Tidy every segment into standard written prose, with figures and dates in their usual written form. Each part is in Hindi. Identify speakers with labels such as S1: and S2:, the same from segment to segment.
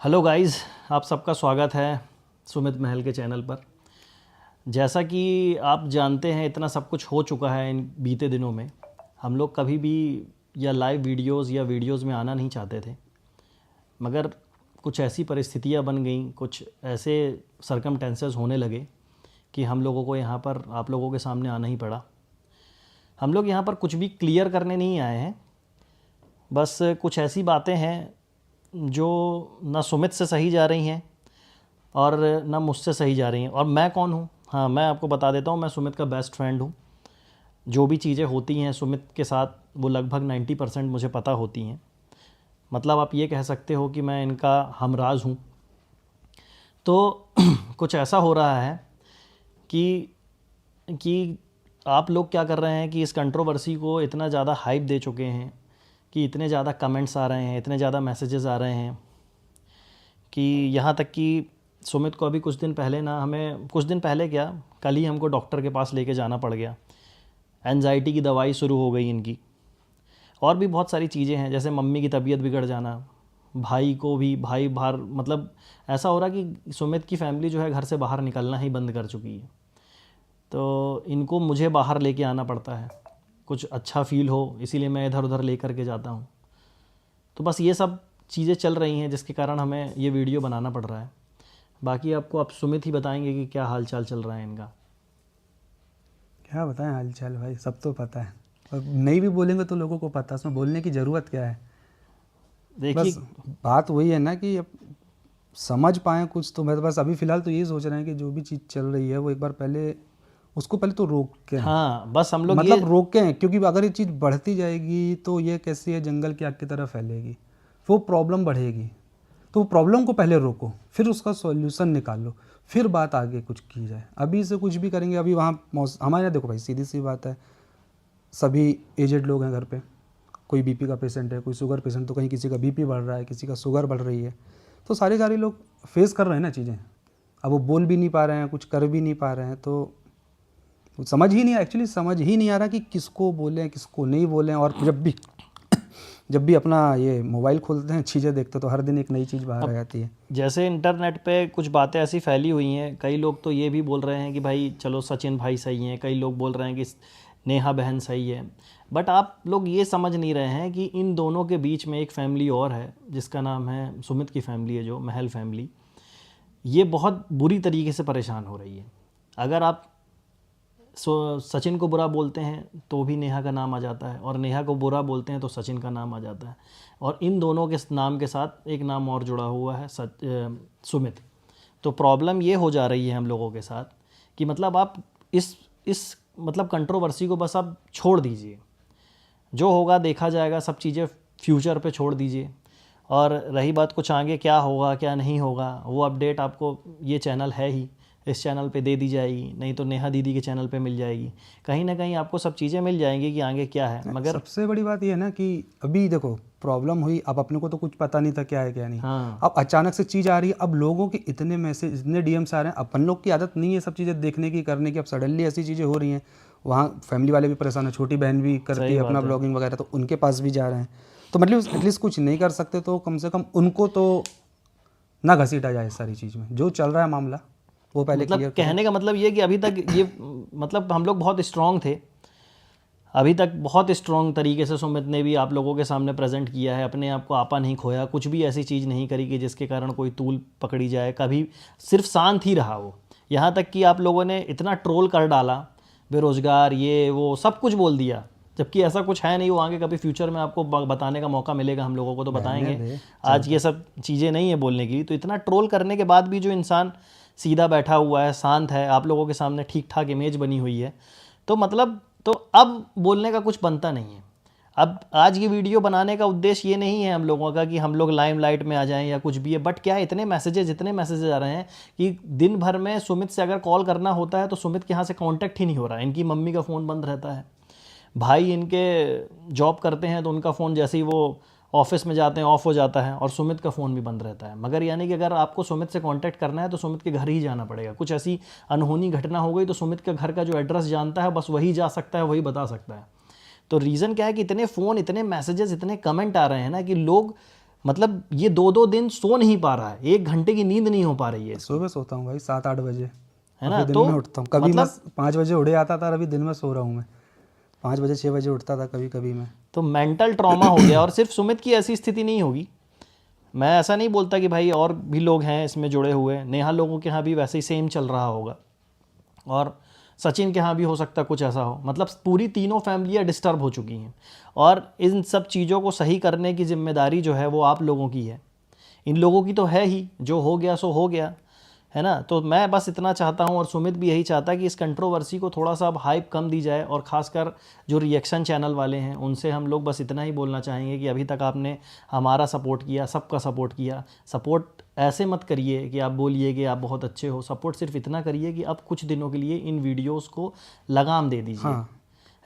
S1: हेलो गाइस, आप सबका स्वागत है सुमित महल के चैनल पर। जैसा कि आप जानते हैं, इतना सब कुछ हो चुका है इन बीते दिनों में। हम लोग कभी भी या लाइव वीडियोस में आना नहीं चाहते थे, मगर कुछ ऐसी परिस्थितियां बन गईं, कुछ ऐसे सरकमटेंसेस होने लगे कि हम लोगों को यहाँ पर आप लोगों के सामने आना ही पड़ा। हम लोग यहाँ पर कुछ भी क्लियर करने नहीं आए हैं, बस कुछ ऐसी बातें हैं जो ना सुमित से सही जा रही हैं और ना मुझसे सही जा रही हैं। और मैं कौन हूँ? हाँ, मैं आपको बता देता हूँ, मैं सुमित का बेस्ट फ्रेंड हूँ। जो भी चीज़ें होती हैं सुमित के साथ, वो लगभग 90% मुझे पता होती हैं। मतलब आप ये कह सकते हो कि मैं इनका हमराज हूँ। तो कुछ ऐसा हो रहा है कि आप लोग क्या कर रहे हैं कि इस कंट्रोवर्सी को इतना ज़्यादा हाइप दे चुके हैं कि इतने ज़्यादा कमेंट्स आ रहे हैं, इतने ज़्यादा मैसेजेस आ रहे हैं कि यहाँ तक कि सुमित को अभी कुछ दिन पहले क्या, कल ही हमको डॉक्टर के पास लेके जाना पड़ गया। एंजाइटी की दवाई शुरू हो गई इनकी। और भी बहुत सारी चीज़ें हैं, जैसे मम्मी की तबीयत बिगड़ जाना, भाई को भी, भाई बाहर, मतलब ऐसा हो रहा कि सुमित की फैमिली जो है घर से बाहर निकलना ही बंद कर चुकी है। तो इनको मुझे बाहर लेके आना पड़ता है, कुछ अच्छा फील हो, इसीलिए मैं इधर उधर ले कर के जाता हूँ। तो बस ये सब चीज़ें चल रही हैं जिसके कारण हमें ये वीडियो बनाना पड़ रहा है। बाकी आपको आप सुमित ही बताएंगे कि क्या हाल चाल चल रहा है इनका।
S2: क्या बताएं हाल चाल भाई, सब तो पता है और नहीं भी बोलेंगे तो लोगों को पता है, उसमें बोलने की ज़रूरत क्या है।
S1: देखिए,
S2: बस बात वही है ना कि अब समझ पाएँ कुछ। तो मैं तो बस अभी फ़िलहाल तो यही सोच रहे हैं कि जो भी चीज़ चल रही है वो एक बार पहले उसको पहले तो रोक के हैं।
S1: हाँ, बस हम लोग ये
S2: मतलब रोक के हैं, क्योंकि अगर ये चीज़ बढ़ती जाएगी तो ये कैसी है, जंगल की आग की तरह फैलेगी, वो प्रॉब्लम बढ़ेगी। तो प्रॉब्लम को पहले रोको, फिर उसका सॉल्यूशन निकालो, फिर बात आगे कुछ की जाए। अभी से कुछ भी करेंगे, अभी वहाँ हमारे यहाँ देखो भाई, सीधी सी बात है, सभी एजेड लोग हैं घर पे। कोई बीपी का पेशेंट है, कोई शुगर पेशेंट, तो कहीं किसी का बीपी बढ़ रहा है, किसी का शुगर बढ़ रही है। तो सारे लोग फेस कर रहे हैं ना चीज़ें। अब वो बोल भी नहीं पा रहे हैं, कुछ कर भी नहीं पा रहे हैं। तो समझ ही नहीं, एक्चुअली समझ ही नहीं आ रहा कि किसको बोलें किसको नहीं बोलें। और जब भी अपना ये मोबाइल खोलते हैं, चीज़ें देखते तो हर दिन एक नई चीज़ बाहर आ जाती है।
S1: जैसे इंटरनेट पे कुछ बातें ऐसी फैली हुई हैं, कई लोग तो ये भी बोल रहे हैं कि भाई चलो सचिन भाई सही हैं, कई लोग बोल रहे हैं कि नेहा बहन सही है। बट आप लोग ये समझ नहीं रहे हैं कि इन दोनों के बीच में एक फैमिली और है जिसका नाम है सुमित की फैमिली है, जो महल फैमिली। ये बहुत बुरी तरीके से परेशान हो रही है। अगर आप सचिन को बुरा बोलते हैं तो भी नेहा का नाम आ जाता है, और नेहा को बुरा बोलते हैं तो सचिन का नाम आ जाता है, और इन दोनों के नाम के साथ एक नाम और जुड़ा हुआ है, सुमित। तो प्रॉब्लम ये हो जा रही है हम लोगों के साथ कि मतलब आप इस मतलब कंट्रोवर्सी को बस आप छोड़ दीजिए। जो होगा देखा जाएगा, सब चीज़ें फ्यूचर पे छोड़ दीजिए। और रही बात कुछ आगे क्या होगा क्या नहीं होगा, वो अपडेट आपको, ये चैनल है ही, इस चैनल पे दे दी जाएगी, नहीं तो नेहा दीदी के चैनल पे मिल जाएगी। कहीं ना कहीं आपको सब चीज़ें मिल जाएंगी कि आगे क्या है। मगर
S2: सबसे बड़ी बात यह है ना कि अभी देखो प्रॉब्लम हुई, अब अपने को तो कुछ पता नहीं था क्या है क्या नहीं।
S1: हाँ,
S2: अब अचानक से चीज़ आ रही है, अब लोगों के इतने मैसेज, इतने डीएम्स आ रहे हैं। अपन लोग की आदत नहीं है सब चीज़ें देखने की, करने की। अब सडनली ऐसी चीज़ें हो रही हैं, वहाँ फैमिली वाले भी परेशान है, छोटी बहन भी करती
S1: सही
S2: है
S1: बात
S2: अपना
S1: है।
S2: ब्लॉगिंग वगैरह, तो उनके पास भी जा रहे हैं। तो मतलब एटलीस्ट कुछ नहीं कर सकते तो कम से कम उनको तो ना घसीटा जाए सारी चीज़ में। जो चल रहा है मामला वो पहले
S1: मतलब
S2: क्लियर करो।
S1: कहने का मतलब ये कि अभी तक ये मतलब हम लोग बहुत स्ट्रांग थे, अभी तक बहुत स्ट्रॉन्ग तरीके से सुमित ने भी आप लोगों के सामने प्रेजेंट किया है, अपने आप को आपा नहीं खोया, कुछ भी ऐसी चीज़ नहीं करी कि जिसके कारण कोई तूल पकड़ी जाए। कभी सिर्फ शांत ही रहा वो। यहाँ तक कि आप लोगों ने इतना ट्रोल कर डाला, बेरोज़गार, ये वो सब कुछ बोल दिया, जबकि ऐसा कुछ है नहीं। वो आगे कभी फ्यूचर में आपको बताने का मौका मिलेगा हम लोगों को, तो
S2: रहने
S1: बताएंगे।
S2: दे,
S1: आज ये सब चीज़ें नहीं है बोलने की। तो इतना ट्रोल करने के बाद भी जो इंसान सीधा बैठा हुआ है, शांत है, आप लोगों के सामने ठीक ठाक इमेज बनी हुई है, तो मतलब तो अब बोलने का कुछ बनता नहीं है। अब आज ये वीडियो बनाने का उद्देश्य ये नहीं है हम लोगों का कि हम लोग लाइमलाइट में आ जाएं या कुछ भी है। बट क्या है, इतने मैसेजेस आ रहे हैं कि दिन भर में सुमित से अगर कॉल करना होता है तो सुमित के यहाँ से कांटेक्ट ही नहीं हो रहा है। इनकी मम्मी का फ़ोन बंद रहता है, भाई इनके जॉब करते हैं तो उनका फ़ोन जैसे ही वो ऑफिस में जाते हैं ऑफ हो जाता है, और सुमित का फ़ोन भी बंद रहता है। मगर यानी कि अगर आपको सुमित से कांटेक्ट करना है तो सुमित के घर ही जाना पड़ेगा। कुछ ऐसी अनहोनी घटना हो गई तो सुमित के घर का जो एड्रेस जानता है बस वही जा सकता है, वही बता सकता है। तो रीज़न क्या है कि इतने फ़ोन, इतने मैसेजेस, इतने कमेंट आ रहे हैं ना कि लोग मतलब ये 2-2 दिन सो नहीं पा रहा है, 1 घंटे की नींद नहीं हो पा रही है।
S2: सुबह सोता हूँ भाई 7-8 बजे,
S1: है ना?
S2: अभी दिन
S1: तो
S2: में उठता हूँ कभी
S1: मतलब
S2: मैं 5 बजे उड़ जाता था, अभी दिन में सो रहा हूँ मैं 5 बजे 6 बजे उठता था कभी कभी मैं।
S1: तो मेंटल ट्रॉमा हो गया। और सिर्फ सुमित की ऐसी स्थिति नहीं होगी, मैं ऐसा नहीं बोलता कि भाई और भी लोग हैं इसमें जुड़े हुए, नेहा लोगों के यहाँ भी वैसे ही सेम चल रहा होगा, और सचिन के यहाँ भी हो सकता है कुछ ऐसा हो। मतलब पूरी तीनों फैमिलियाँ डिस्टर्ब हो चुकी हैं, और इन सब चीज़ों को सही करने की जिम्मेदारी जो है वो आप लोगों की है। इन लोगों की तो है ही, जो हो गया सो हो गया, है ना? तो मैं बस इतना चाहता हूँ, और सुमित भी यही चाहता है कि इस कंट्रोवर्सी को थोड़ा सा अब हाइप कम दी जाए, और ख़ासकर जो रिएक्शन चैनल वाले हैं उनसे हम लोग बस इतना ही बोलना चाहेंगे कि अभी तक आपने हमारा सपोर्ट किया, सबका सपोर्ट किया, सपोर्ट ऐसे मत करिए कि आप बोलिए कि आप बहुत अच्छे हो। सपोर्ट सिर्फ इतना करिए कि अब कुछ दिनों के लिए इन वीडियोज़ को लगाम दे दीजिए।
S2: हाँ,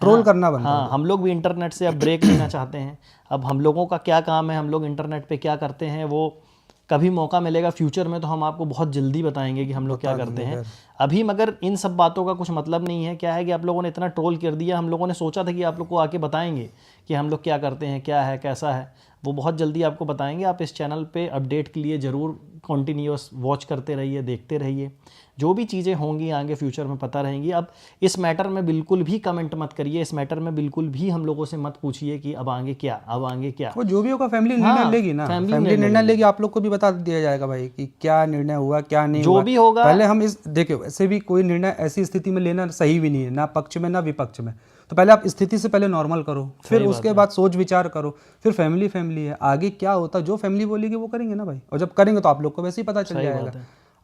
S2: ट्रोल करना बंद कर
S1: हाँ, हम लोग भी इंटरनेट से अब ब्रेक लेना चाहते हैं। अब हम लोगों का क्या काम है, हम लोग इंटरनेट पे क्या करते हैं, वो कभी मौका मिलेगा फ्यूचर में तो हम आपको बहुत जल्दी बताएंगे कि हम लोग क्या करते हैं। अभी मगर इन सब बातों का कुछ मतलब नहीं है। क्या है कि आप लोगों ने इतना ट्रोल कर दिया, हम लोगों ने सोचा था कि आप लोग को आके बताएंगे कि हम लोग क्या करते हैं, क्या है, कैसा है, वो बहुत जल्दी आपको बताएंगे। आप इस चैनल पे अपडेट के लिए ज़रूर कंटिन्यूअस वॉच करते रहिए, देखते रहिए, जो भी चीज़ें होंगी आगे फ्यूचर में पता रहेंगी। अब इस मैटर में बिल्कुल भी कमेंट मत करिए, इस मैटर में बिल्कुल भी हम लोगों से मत पूछिए कि अब आगे क्या, अब आगे क्या।
S2: वो जो भी होगा फैमिली निर्णय लेगी ना, फैमिली निर्णय लेगी, आप लोग को भी बता दिया जाएगा भाई कि क्या निर्णय हुआ क्या नहीं
S1: जो
S2: हुआ।
S1: भी होगा,
S2: पहले हम इस देखिए, वैसे भी कोई निर्णय ऐसी स्थिति में लेना सही भी नहीं है, ना पक्ष में ना विपक्ष में। तो पहले आप स्थिति से पहले नॉर्मल करो, फिर उसके बाद सोच विचार करो, फिर फैमिली फैमिली है, आगे क्या होता जो फैमिली बोलेगी वो करेंगे ना भाई। और जब करेंगे तो आप लोग को वैसे ही पता चल जाएगा।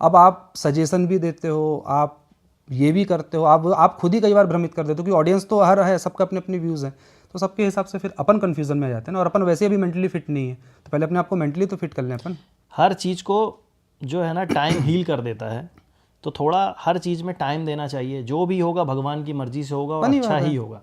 S2: अब आप सजेशन भी देते हो, आप ये भी करते हो, आप खुद ही कई बार भ्रमित कर देते हो, क्योंकि ऑडियंस तो हर है, सबका अपने अपने व्यूज़ हैं, तो सबके हिसाब से फिर अपन कन्फ्यूजन में आ जाते हैं ना। और अपन वैसे भी मेंटली फिट नहीं है, तो पहले अपने आप को मेंटली तो फिट कर लें अपन।
S1: हर चीज़ को जो है ना टाइम हील कर देता है, तो थोड़ा हर चीज़ में टाइम देना चाहिए। जो भी होगा भगवान की मर्जी से होगा, और अच्छा ही होगा,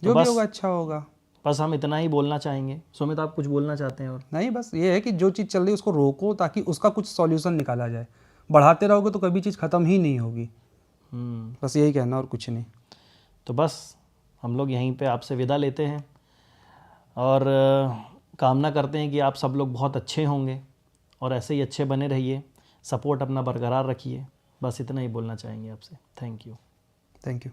S2: जो भी होगा अच्छा होगा।
S1: बस हम इतना ही बोलना चाहेंगे। सुमित, आप कुछ बोलना चाहते हैं? और
S2: नहीं, बस ये है कि जो चीज़ चल रही है उसको रोको, ताकि उसका कुछ सॉल्यूशन निकाला जाए। बढ़ाते रहोगे तो कभी चीज़ ख़त्म ही नहीं होगी। बस यही कहना और कुछ नहीं।
S1: तो बस हम लोग यहीं पे आपसे विदा लेते हैं, और कामना करते हैं कि आप सब लोग बहुत अच्छे होंगे, और ऐसे ही अच्छे बने रहिए, सपोर्ट अपना बरकरार रखिए। बस इतना ही बोलना चाहेंगे आपसे। Thank you.